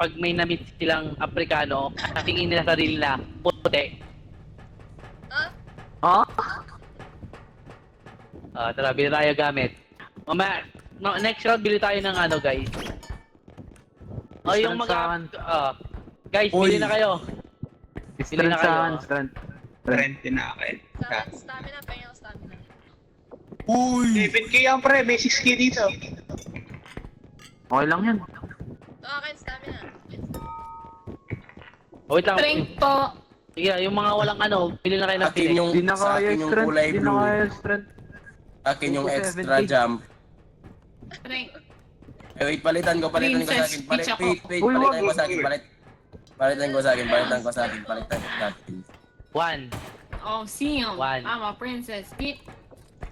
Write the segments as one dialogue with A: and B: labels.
A: pag may na-meet silang Aprikano, tingin nila sarili na puti.
B: Ha?
A: Tara, bili tayo gamit. Mamaya, next round bili tayo ng ano, guys. Yung mga... guys, bili na kayo. Bili na kayo.
B: Strand.
C: 20 na akin.
D: Stamina, pengen ako stamina.
C: Uy! 7k yan pre, may 6k dito.
B: Okay lang yan.
D: Ito akin, stamina.
A: Wait lang.
E: Strength po.
A: Sige, yung mga walang ano, bili na kayo ng
F: Akin
A: pinek.
F: yung,
B: Di na
F: sa
B: kaya
F: akin yung
B: strand.
F: kulay
B: Di na
F: blue.
B: kaya strand.
F: Akin yung
B: 70.
F: extra jump.
E: Strength.
F: Wait, palitan ko sa
E: Princess
F: akin.
E: Peach ako.
F: Wait,
B: Uy,
F: palitan
B: wag.
F: ko sa akin. Palitan ko sa akin.
A: One.
E: Oh, Sion.
A: One.
E: I'm a princess. Peach.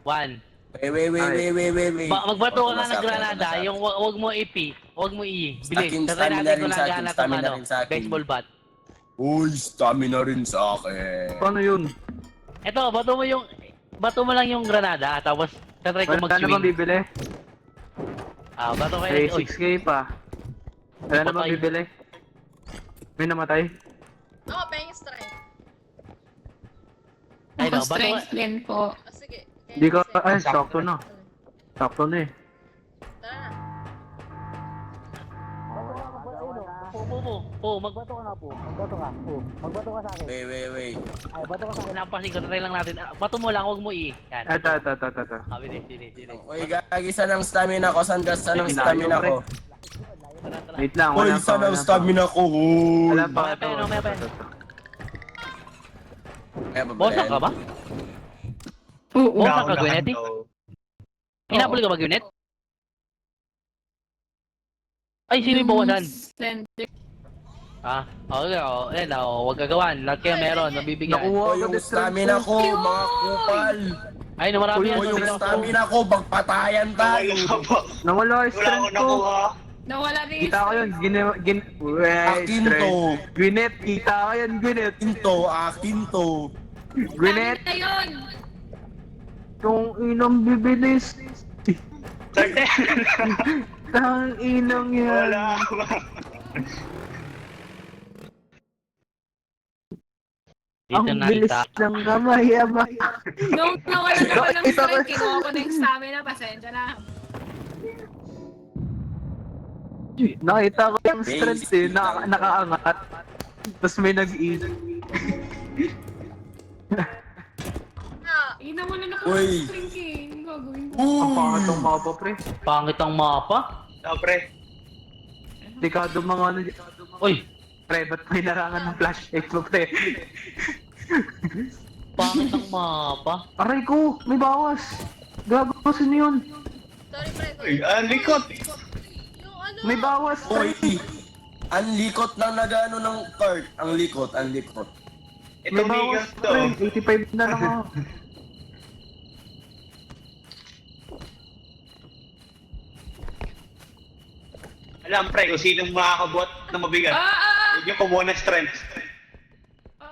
A: One.
F: Wait.
A: Magbato ka na ng
F: Masarap,
A: granada,
F: masarap.
A: yung wag mo ipi, wag mo i. Bilis,
F: Akin,
A: tatry
F: stamina
A: natin
F: rin
A: kung
F: sa akin,
A: naghahanap ng
F: stamina
A: ano,
F: rin sa akin.
A: baseball bat.
F: Uy, stamina rin sa akin.
B: Paano yun?
A: Eto, bato mo lang yung granada, tapos tatry ko
B: Wala na bang
A: mag-swing.
B: bibili?
A: Bato kayo.
B: May
A: Oy,
B: 6k pa. Wala na bang
A: Patay.
B: bibili? May namatay?
D: Ako, pengen strength.
A: Ay, no,
E: Ako
A: bato
E: strength din po.
D: Sige.
B: Di ko,
D: Pengen
B: sakto na. Sakto na eh.
D: Tara na.
A: Magbato ka na po. Magbato ka. Magbato ka sa akin.
F: Wait.
A: Ay, bato ka sa akin. Napasin ko, tatry lang natin. Bato mo lang, wag mo i. Yan.
B: Ito.
A: Bilis.
F: Uy, gagi, saan ang stamina ko? Saan ang stamina ko?
B: Wait lang,
F: Uy,
B: wala pa.
F: saan ang stamina ko?
B: Wala pa.
A: May peno, may peno.
F: Kaya
A: Bosak ka ba?
E: Oo.
A: Bosak ka, Gwyneth? Hinapol ka ba, Gwyneth? Ay, sino yung bawasan?
E: Center.
A: Okay, wag gagawan. Lahat kayo meron, nabibigyan.
B: Nakuha
F: O
B: ko
F: yung
B: yung
F: stamina ko, mga kupal.
A: Ay, marami
B: Uy,
A: yan.
F: O yung
A: Sige,
F: stamina ko, bagpatayan tayo.
B: Nawala yung
C: Wala
B: strand
C: akong
B: ko.
C: nakuha.
E: Nawala rin
B: Kita ko yun.
F: Akin to.
B: Gwyneth, kita ko yun, Gwyneth.
F: Akin to.
B: Gwyneth,
E: na yun.
B: yung inang bibilis. Tang inang yan.
C: Wala.
B: Ang
A: Dito
B: bilis
A: nakita.
B: ng kamay, ama.
E: Nung nawala na ko ng
B: Ito
E: strength,
B: ba-
E: kinuha ko na yung stamina. Pasensya na.
B: Nakita ko yung strength eh, nakaangat. Tapos may nag-eat.
E: Ina mo na ako
F: Uy.
E: ng strength eh. Ang gagawin ko.
B: Ang pangat ng mapa, pre.
A: Pangit ang mapa.
C: Pre.
B: Dekado mga ano.
A: Uy,
B: Pre, ba't may larangan ng flashlight mo, pre?
A: pangit ang mapa.
B: Aray ko, may bawas. Gago ko sino yun?
D: Sorry, pre.
C: Uy, likot.
D: Yung ano?
B: May bawas, pre.
F: Uy, ang likot ng nagano ng cart. Ang likot.
C: Ito
B: May
C: migas
B: bawas,
C: to.
B: pre. 85 na lang ako.
C: Alam pre, kung sinong makakabuhat ng mabigat. Huwag niyo kumuha ng strength.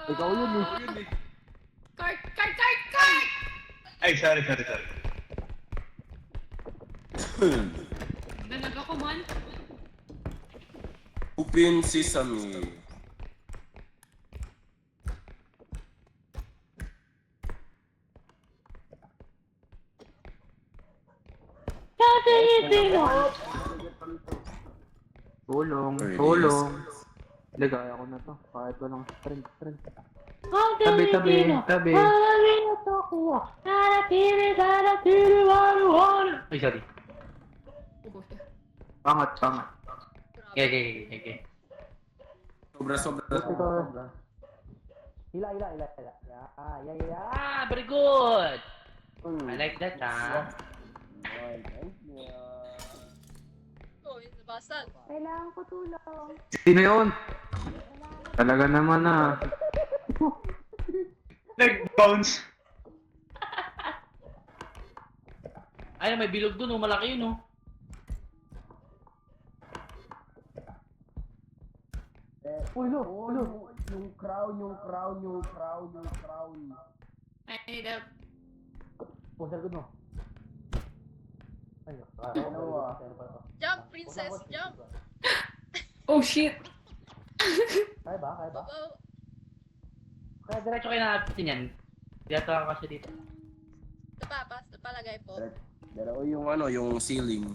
B: Ikaw yun eh.
E: Cart!
C: Ay, sorry.
E: Dalag ako man.
F: Upin sesame.
B: Tulong.
F: Really?
B: Ligaya ko na to. Kahit walang strength. Tabi.
A: Ay, sorry.
B: Pangat.
A: Okay.
F: Sobra.
A: Hila. Very good. I like that,
D: Oh, yung nabasag.
B: Sino yun? Talaga naman ah.
C: Nag-bounce.
A: Ay, may bilog dun, malaki yun,
F: Yung crown.
E: I need a...
D: Jump, princess, jump.
E: Oh shit!
B: Kaya ba?
D: Oh,
A: Kaya diretso kayo natin yan. Diretso ka kasi dito.
D: napapas, napalagay po.
F: Pero yung ano, yung ceiling.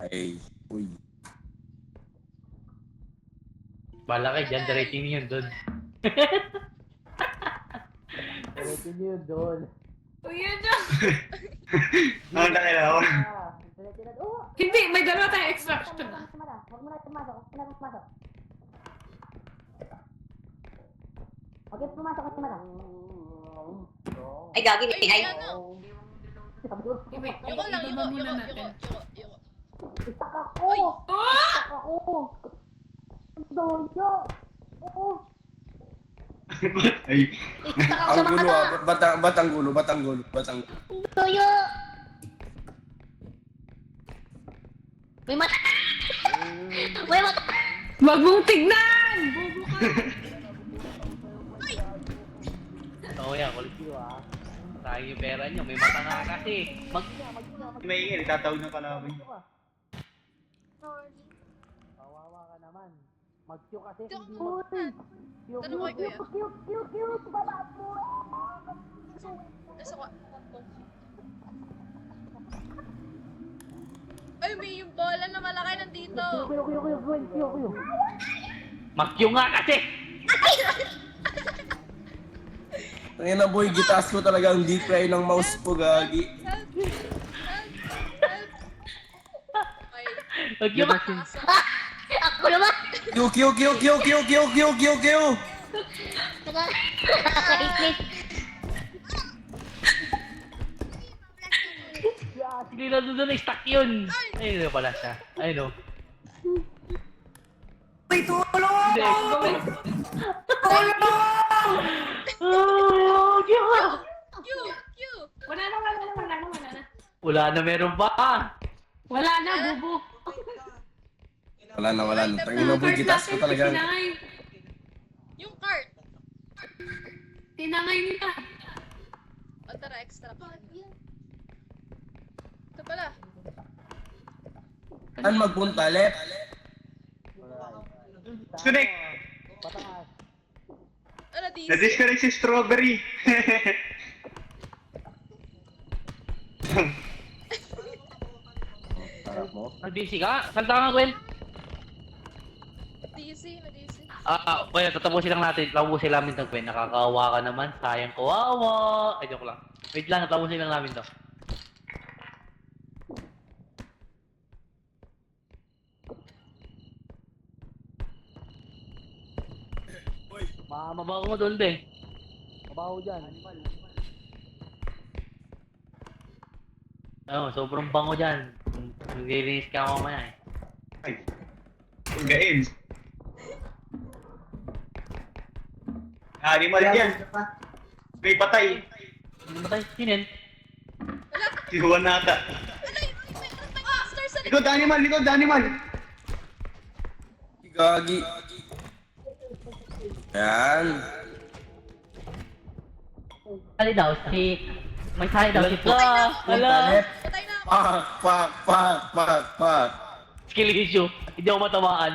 F: Ay, uy.
A: Bala kayo dyan, diretso nyo yun doon. Diretso nyo yun doon.
E: Uy, yun dyan!
C: Ano na kailangan?
E: Hindi, may dalawa tayong extraction na.
G: Ay, gagi,
D: Ay,
G: ay.
D: ano?
E: Wait,
D: Yuko lang,
E: ibaba
D: yuko,
E: muna
D: yuko,
E: natin.
D: yuko.
E: Oh!
C: Ay,
F: Ang gulo ah. Ba't ang gulo? Ba't ang gulo? Ba't ang gulo?
G: Tuyo! May mata! May mata!
E: Wag mong tignan! Bobo ka!
A: Oo yan, kulit nyo ah. Sayang yung pera nyo, may mata nga kasi.
C: may ingay, tatawag ng kalaban.
A: Kawawa ka naman. Mag-Q kasi,
D: Ito,
A: hindi
D: tanong ko kay kuya. Nasa ko. Ay, may yung bola na malaki nandito.
A: Mag-Q nga kasi!
F: Ngayon na boy, gitas ko talaga ang D-try ng mouse ko, gagi.
D: Help! Help! Ay,
A: Mag-Q nga!
G: Ako naman!
F: Q, Q, Q, Q, Q, Q, Q, Q, Q.
G: Nakakainis.
A: Hindi na doon stuck yun! Ayun na pala siya. Ayun o.
F: May tulong!
A: Hindi, gawin.
D: Q! Q!
E: Wala na.
A: Wala na, meron pa!
E: Wala na, bobo.
F: Wala na. Tangin na boy, gitas ko talaga.
E: Tinangay.
D: Yung cart!
E: Tinangay nila.
D: O tara, extra pa. Ito pala.
F: Saan magpunta? Left?
C: Connect!
D: Ano, DC?
C: Na-disconnect si Strawberry.
F: Harap mo?
A: Nag-DC ka? Salta ka nga, Gwen.
D: DC, na DC.
A: Well, tatapusin lang natin. Tapusin namin ito, Gwen. Nakakawa ka naman. Sayang kawawa. Ay, joke lang. Wait lang, tapusin lang namin to. Mabaho mo doon, be. Mabaho dyan. Sobrang bango dyan. Naglilinis ka mamaya eh.
C: Ay, gain. Animal yan. May patay.
A: Ano ba tayo? Sinin?
C: Si Juan nata.
D: Ano, may monster sa
C: Likod, animal.
F: Gagi. Yan.
A: Sali daw si... May sali daw si...
F: Punta left.
D: Patay na ako.
F: Pak.
A: Skill issue. Hindi ako matamaan.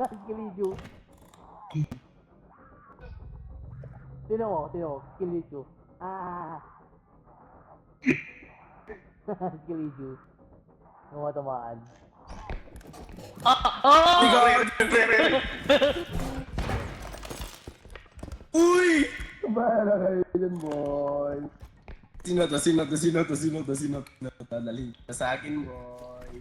A: Skill issue. Tino mo. Skill issue. Skill issue. Hindi ako matamaan.
F: Uy! Bahala kayo dyan, boy. Sino to? Dali ka sa akin, boy.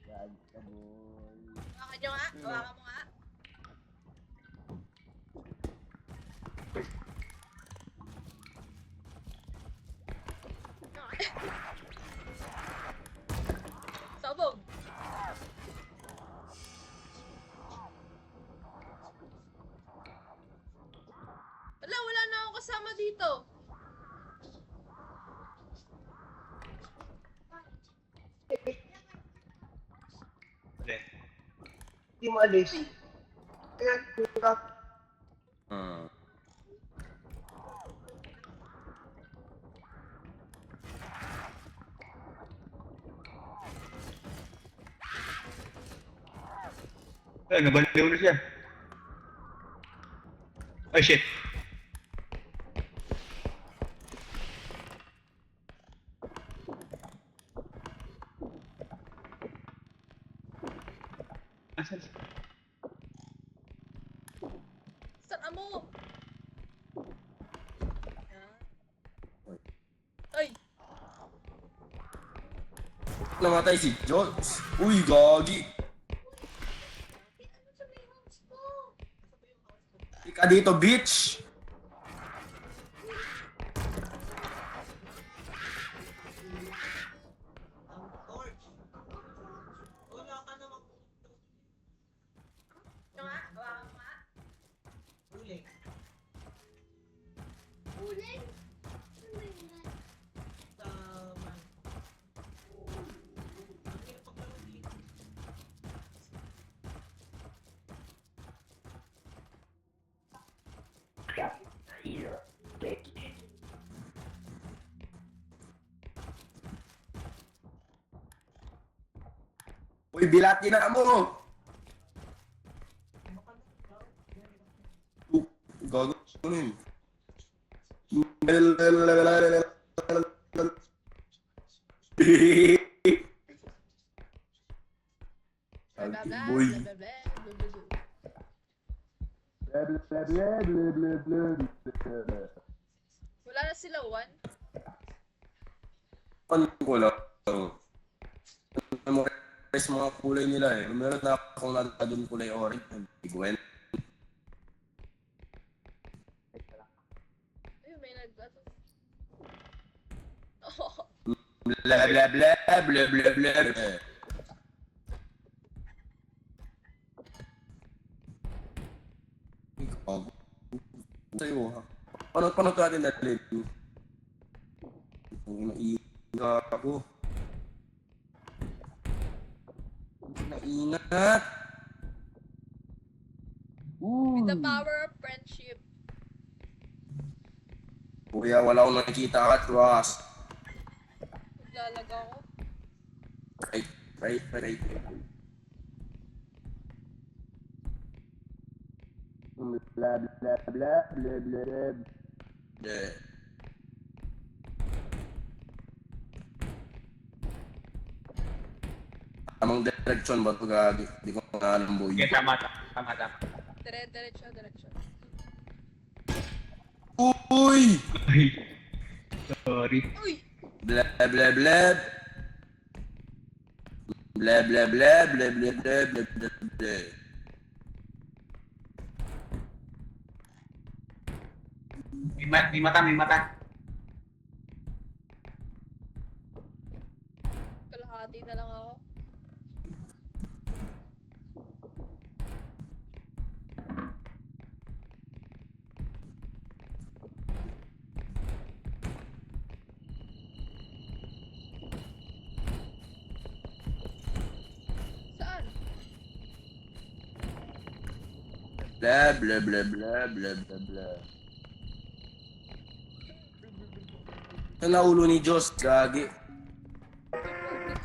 F: Gagi ka, boy.
D: Hawakan nyo nga. Hawakan mo nga. Sabog. Wala na akong kasama dito.
C: Hindi mo alis.
F: Hmm.
C: Nabaliw na siya. Ay, shit. Asan siya?
D: Saan mo? Ay!
F: Namatay si Jones. Uy, gagi. Ika dito, bitch.
D: Yung nga, hawakan mo nga.
F: Uy, bilati na mo. Gago. Ano yun?
D: Blah, blah, blah,
F: Boy.
D: blah, blah, blah, blah, blah, blah. Wala na sila, Juan.
F: Ano ko lang. Ano mo guys, mga kulay nila eh. Meron na akong nakita doon kulay orange. Hindi ko yan.
D: Ayun, may nag-ano. Oh,
F: Blah blah blah blah blah blah. Ikaw. Sa'yo ha. Paano natin natin? Ang naiingat ako. Naingat.
D: with the power of friendship.
F: Kuya, wala akong nakikita ka, trust.
D: Naglalaga ako.
F: Right. Blah, blah, blah, blah, blah, blah. Tamang direksyon ba ito gagi? Di ko nga alam, boy.
C: Okay, tama.
D: Diretso.
F: Uy!
C: Ay, sorry.
D: Uy!
F: Blah, blah, blah. Blah, blah, blah, blah, blah, blah, blah, blah, blah.
C: May mata.
D: Kalahati na lang ako. Saan?
F: Blah, blah, blah, blah, blah, blah, blah. Sa naulo ni Diyos, gagi.
D: 1,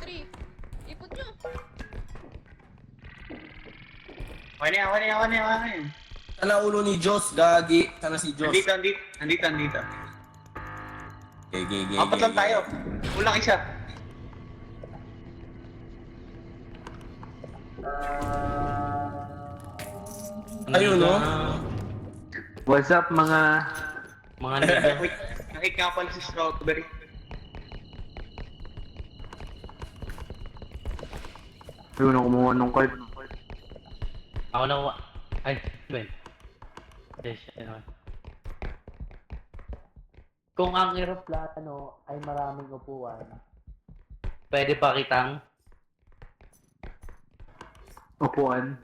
D: 2, 3. Ipot nyo.
C: Okay na yan.
F: Sa naulo ni Diyos, gagi. Sana si Diyos.
C: Andito.
F: Gay.
C: Apat lang tayo. Kulang isa.
F: Ayun, no?
B: What's up mga...
A: Mga nigga.
C: Wait, nakik nga pala si Strawberry.
B: Ayun na kumuha ng card.
A: Ako na kuha. Ay, Ben. Yes, ano. Kung ang eroplano ay maraming upuan, pwede pa kitang
B: Upuan.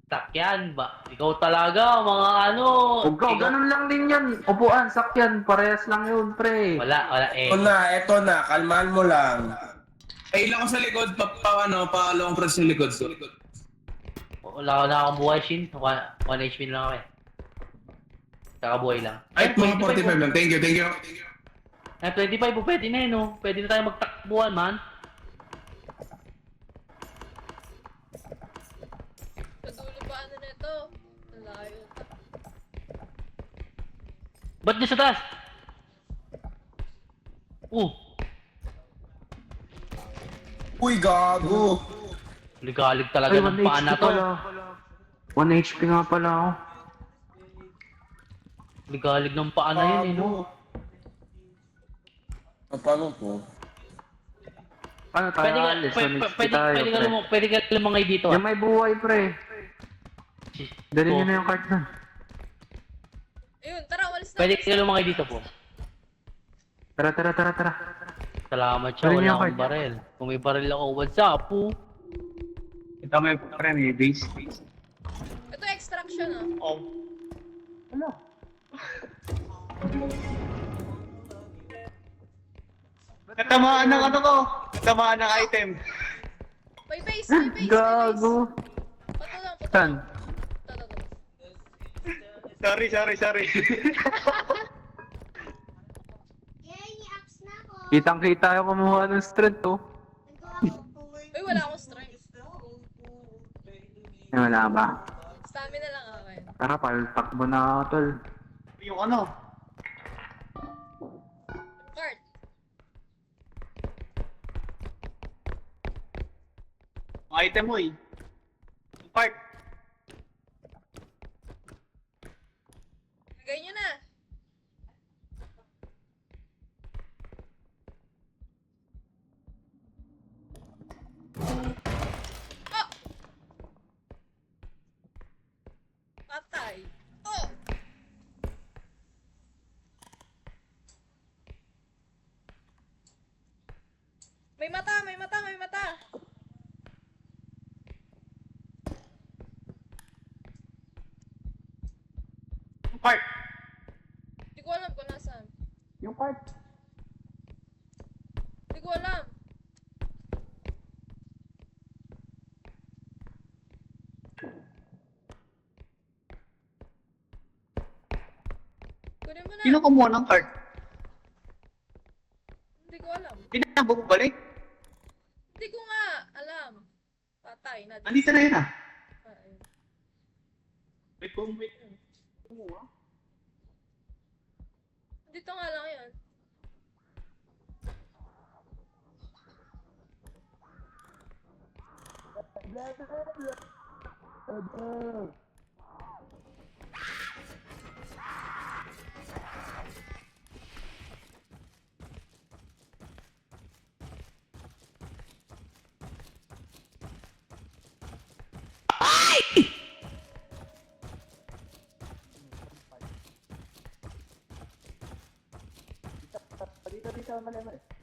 A: sakyan ba? Ikaw talaga, mga ano.
B: Huwag ka, ganun lang din yan. Upuan, sakyan, parehas lang yun, pre.
A: Wala eh.
F: Eto na, kalmaan mo lang.
H: Ay, ilan ko sa likod, pa-long press sa likod. So.
A: Wala na akong buhay, Shin. 1 HP lang ako eh. Kakabuhay lang.
H: Ay, mga 45 lang. Thank you.
A: Ay, 25 po, pwede na eh, no? Pwede na tayo magtakbuhan, man.
D: dito. Ang layo.
A: Ba't di sa taas?
F: Uy, gago!
A: Ligalig talaga
B: Ay,
A: ng
B: 1
A: paa
B: HP
A: na to.
B: pala. 1 HP nga pala ako.
A: Ligalig ng paa na yun eh, no?
F: Paano po?
B: Ano tayo?
A: Pwede ka,
B: Alis, 1 HP
A: pwede,
B: tayo, pre.
A: pwede ka lumangay dito
B: Yung
A: ah.
B: may buhay, pre. Dali nyo na yung card nun.
D: Ayun, tara, walis na.
A: Pwede
D: walis
A: ka
D: na.
A: lumangay dito po.
B: Tara, tara, tara, tara.
A: Salamat siya,
B: Pwede
A: wala
B: niya
A: akong
B: card.
A: baril. Kung may baril ako, what's up po?
C: Ito may pre, may base.
D: Ito extraction ah.
C: Oh. Katamaan ng ano ko. Katamaan ng item.
D: May base, may base, may base.
B: Gago.
D: Pato lang, pato
B: Saan?
D: lang. Pato lang.
C: Sorry.
B: Kitang-kita yung kumuha ng strength, oh.
D: Uy, wala akong strength.
B: Eh, wala ba?
D: Stamina lang akin.
B: Tara, paltakbo na ako, tol.
C: Yung ano.
D: Card.
C: Ang item mo eh. Part.
D: Lagay nyo na. Oh! Patay. Oh! May mata, may mata, may mata.
C: Part.
D: Hindi ko alam kung nasaan.
B: Yung card.
D: Hindi ko alam. Kunin mo na.
C: Sino kumuha ng card?
D: Hindi ko alam.
C: Hindi na bumabalik.
D: Hindi ko nga alam. Patay na.
C: Andito na yun ah.
D: Ayun.
C: Wait, wait. Kumuha.
D: Dito nga lang yun.
B: Dito, mali.